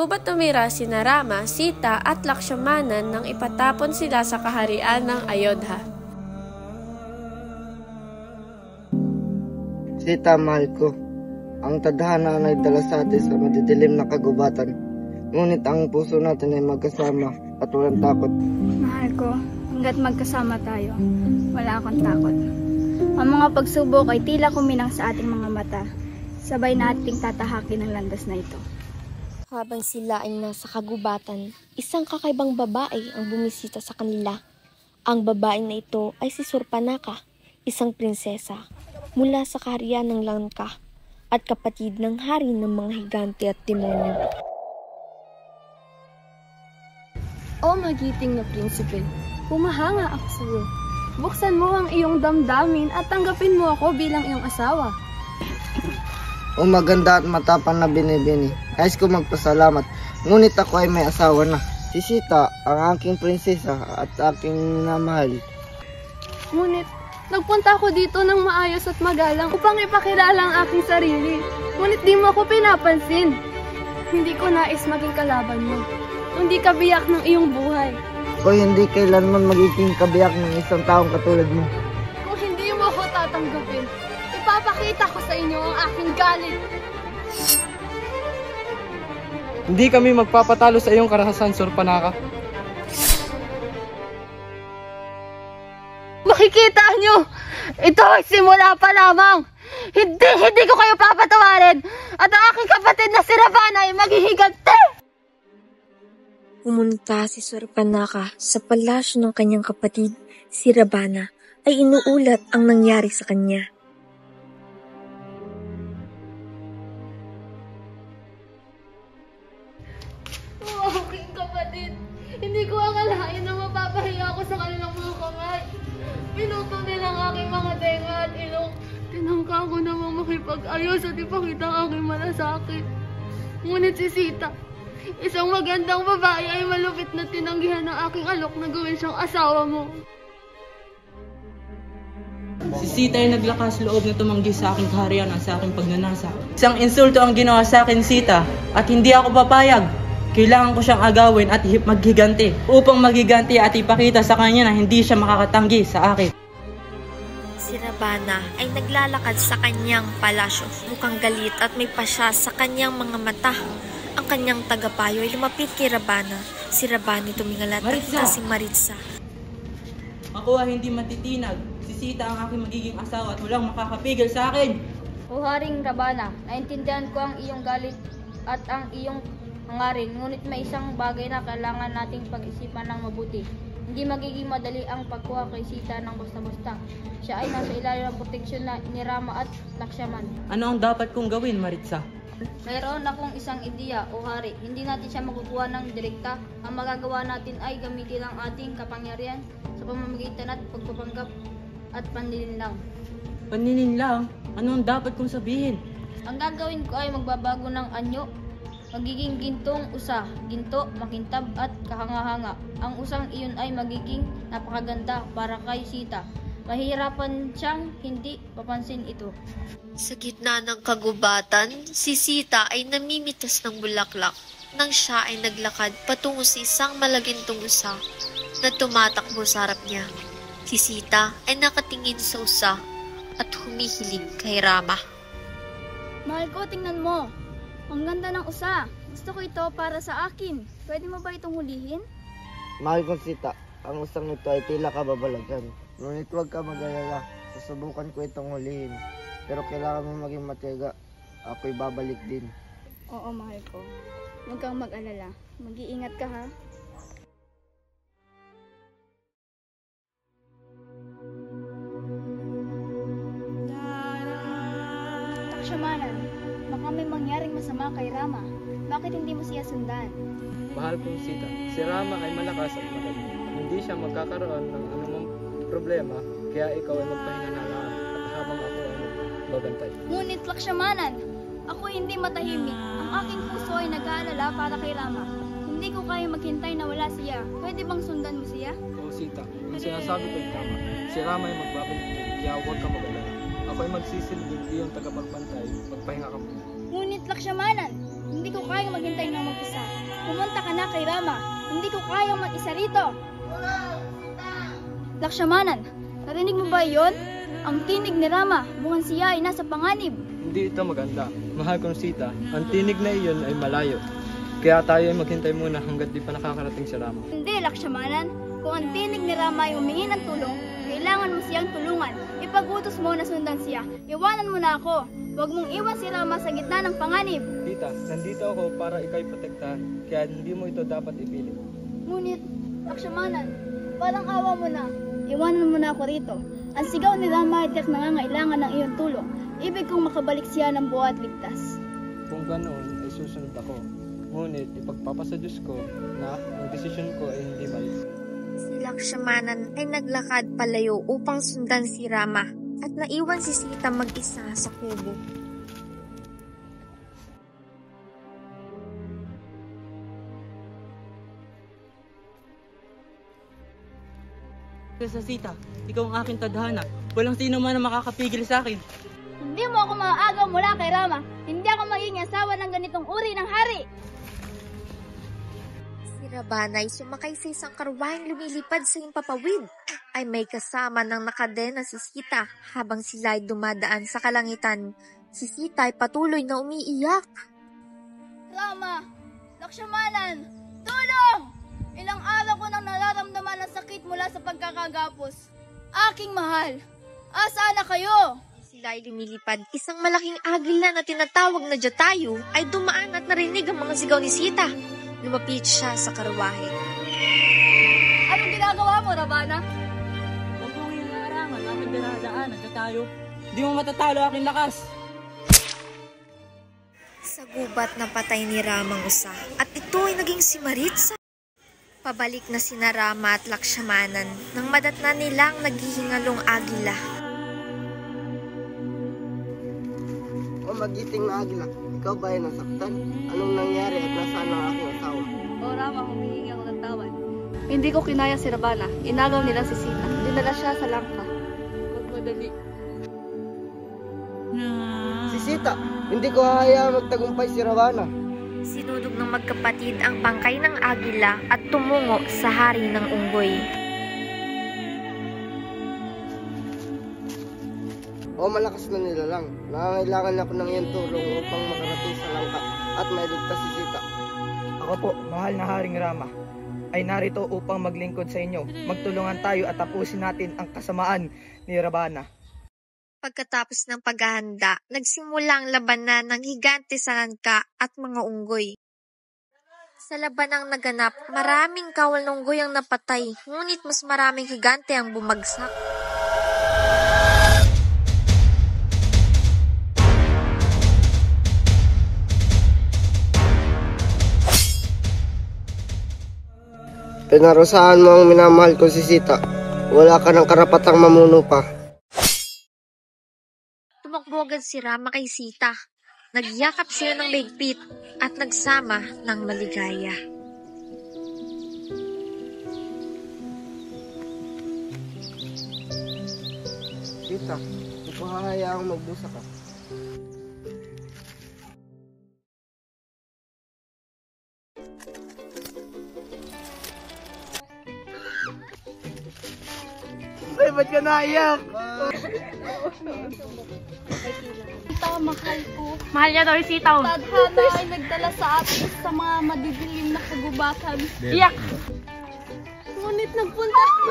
Gubat tumira sina Rama, Sita at Lakshmanan nang ipatapon sila sa kaharian ng Ayodhya. Sita, mahal ko, ang tadhana ay dala sa atin sa madidilim na kagubatan. Ngunit ang puso natin ay magkasama at walang takot. Mahal ko, hanggat magkasama tayo, wala akong takot. Ang mga pagsubok ay tila kuminang sa ating mga mata. Sabay nating tatahakin ang landas na ito. Habang sila ay nasa kagubatan, isang kakaibang babae ang bumisita sa kanila. Ang babae na ito ay si Surpanaka, isang prinsesa mula sa kaharian ng Lanka at kapatid ng hari ng mga higante at demonyo. O magiting na prinsipe, humahanga ako sa iyo. Buksan mo ang iyong damdamin at tanggapin mo ako bilang iyong asawa. O maganda at matapang na binibini, nais ko magpasalamat, ngunit ako ay may asawa na. Si Sita, ang aking prinsesa at aking minamahal. Ngunit, nagpunta ako dito ng maayos at magalang upang ipakilala ang aking sarili. Ngunit di mo ako pinapansin. Hindi ko nais maging kalaban mo. Hindi kabiyak ng iyong buhay. O hindi kailanman magiging kabiyak ng isang taong katulad mo. Kung hindi mo ako tatanggapin, ipapakita ko sa inyo ang aking galit. Hindi kami magpapatalo sa iyong karahasan, Surpanaka. Makikita nyo! Ito ay simula pa lamang! Hindi ko kayo papatawarin! At ang aking kapatid na si Ravana ay maghihigante! Pumunta si Surpanaka sa palasyo ng kanyang kapatid, si Ravana, ay inuulat ang nangyari sa kanya. Aking kapatid, hindi ko akalain na mapapahiya ako sa kanilang mga kamay. Pinuto nila ang aking mga tenga at ilong. Tinangka ko namang makipag-ayos at ipakita ang aking malasakit. Ngunit si Sita, isang magandang babae, ay malupit na tinanggihan ng aking alok na gawin siyang asawa mo. Si Sita ay naglakas loob na tumanggi sa aking kaharian at sa aking pagnanasa. Isang insulto ang ginawa sa akin, Sita, at hindi ako papayag. Kailangan ko siyang agawin at maghiganti upang maghiganti at ipakita sa kanya na hindi siya makakatanggi sa akin. Si Ravana ay naglalakad sa kanyang palasyo. Mukhang galit at may pasya sa kanyang mga mata. Ang kanyang tagapayo ay lumapit kay Ravana. Si Ravana tumingal at nakita si Maritza. Ako ay hindi matitinag. Si Sita ang aking magiging asawa at walang makakapigil sa akin. O Haring Ravana, naintindihan ko ang iyong galit at ang iyong hangarin, ngunit may isang bagay na kailangan nating pag-isipan ng mabuti. Hindi magiging madali ang pagkuha kay Sita ng basta-basta. Siya ay nasa ilalim ng proteksyon ni Rama at Lakshman. Ano ang dapat kong gawin, Maritza? Mayroon akong isang ideya, o hari. Hindi natin siya makukuha ng direkta. Ang magagawa natin ay gamitin ang ating kapangyarihan sa pamamagitan at pagpapanggap at panlilinlang. Panlilinlang? Ano ang dapat kong sabihin? Ang gagawin ko ay magbabago ng anyo. Magiging gintong usa, ginto, makintab at kahanga-hanga. Ang usang iyon ay magiging napakaganda para kay Sita. Mahirapan siyang hindi papansin ito. Sa gitna ng kagubatan, si Sita ay namimitas ng bulaklak nang siya ay naglakad patungo sa isang malagintong usa na tumatakbo sa harap niya. Si Sita ay nakatingin sa usa at humihiling kay Rama. Mahal ko, tingnan mo. Ang ganda ng usa. Gusto ko ito para sa akin. Pwede mo ba itong hulihin? Mahal kong Sita, ang usang ito ay tila kababalagan. Ngunit huwag ka mag-alala, susubukan ko itong hulihin. Pero kailangan mo maging matiyaga. Ako'y babalik din. Oo, mahal ko. Huwag kang mag-alala. Mag-iingat ka, ha? Lakshmanan, baka may mangyaring masama kay Rama. Bakit hindi mo siya sundan? Mahal kong Sita, si Rama ay malakas at magaling. Hindi siya magkakaroon ng anumang problema, kaya ikaw ay magpahinga na lang at habang ako ay magbabantay. Ngunit Lakshmanan, ako hindi matahimik. Ang aking puso ay nag-aalala para kay Rama. Hindi ko kaya maghintay na wala siya. Pwede bang sundan mo siya? Oo, Sita, ang sinasabi ko ay tama. Si Rama ay magbabalik din, kaya huwag ka mag-alala. Ako ay magsisilbing iyong tagapagbantay. Magpahinga ka muna. Ngunit Lakshmanan, Hindi ko kayang maghintay ng mag-isa. Pumunta ka na kay Rama. Hindi ko kayang mag-isa rito. Lakshmanan, narinig mo ba yon? Ang tinig ni Rama, mukhang siya ay nasa panganib. Hindi ito maganda. Mahal kong Sita, ang tinig na iyon ay malayo. Kaya tayo ay maghintay muna hanggat di pa nakakarating si Rama. Hindi, Lakshmanan. Kung ang tinig ni Rama ay humingi ng tulong, kailangan mo siyang tulungan. Ipag-utos mo na sundan siya. Iwanan mo na ako. Huwag mong iwan si Rama sa gitna ng panganib. Sita, nandito ako para ikay protektahan. Kaya hindi mo ito dapat ipilit. Ngunit, Lakshmanan, parang awa mo na. Iwanan mo na ako rito. Ang sigaw ni Rama ay tiyak nangangailangan ng iyong tulong. Ibig kong makabalik siya ng buo at ligtas. Kung ganoon ay susunod ako. Ngunit ipagpapasa Diyos ko na ang desisyon ko ay hindi mali. Si Lakshmanan ay naglakad palayo upang sundan si Rama at naiwan si Sita mag-isa sa kubo. Sa Sita, ikaw ang aking tadhana. Walang sino man ang makakapigil sa akin. Hindi mo ako maaagaw mula kay Rama. Hindi ako magiging asawa ng ganitong uri ng hari. Si Ravana ay sumakay sa isang karwaheng lumilipad sa himpapawid. Ay may kasama ng nakadena si Sita habang sila ay dumadaan sa kalangitan. Si Sita ay patuloy na umiiyak. Rama! Lakshmanan! Tulong! Ilang araw ko nang nararamdaman ang sakit mula sa pagkakagapos. Aking mahal, asaan na kayo? Sila ay lumilipad. Isang malaking agila na tinatawag na Jatayu ay dumaan at narinig ang mga sigaw ni Sita. Lumapit siya sa karwahe. Anong ginagawa mo, Ravana? Huwag mong hinaharangan aking dinadaanan sa tayo. Di mo matatalo aking lakas. Sa gubat na patay ni Ramang Usa at ito ay naging si Maritza. Pabalik na sina Rama at Lakshmanan nang madatna nilang naghihingalong agila. O magiting na agila, ikaw ba ay nasaktan? Anong nangyari at nasaan ang aking asawa? O Rama, humihingi ako ng tawad. Hindi ko kinaya si Ravana. Inagaw nila si Sita. Dinala siya sa langka. Magmadali. Si Sita, hindi ko hahayaang magtagumpay si Ravana. Sinudog ng magkapatid ang bangkay ng agila at tumungo sa hari ng unggoy. O malakas na nilalang, nangangailangan ako ng iyong tulong upang makarating sa langka at mailigtas si Sita. Ako po, mahal na Haring Rama, ay narito upang maglingkod sa inyo. Magtulungan tayo at tapusin natin ang kasamaan ni Ravana. Pagkatapos ng paghahanda, nagsimula ang labanan ng higante sa langka at mga unggoy. Sa labanang naganap, maraming kawal ng unggoy ang napatay, ngunit mas maraming higante ang bumagsak. Pinarusahan mo ang minamahal ko si Sita. Wala ka ng karapatang mamuno pa. Tumakbo agad si Rama kay Sita. Nagyakap sila ng mahigpit at nagsama ng maligaya. Sita, hindi ko hahayaang magbusa ka. Ay, ba't ka naiyak? Sita, mahal ko. Mahal niya daw yung Sitaw. Tadhana ay nagdala sa atin sa mga madidilim na kagubatan. Iyak! Ngunit nagpunta ako.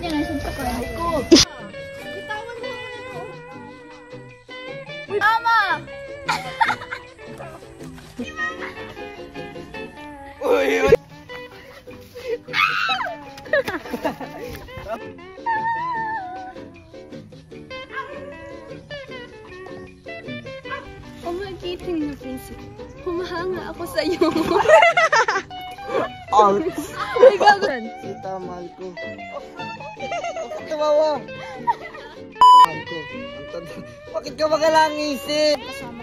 Yan ang suntakan ko. Bitawan mo ako. Mama! Uy, uy. Magiting na prinsip. Humahanga ako sa iyo. Ay, gagawin! Sita, mahal ko. Bakit tumawa? Mahal ko. Bakit ka magalangisin? Kasama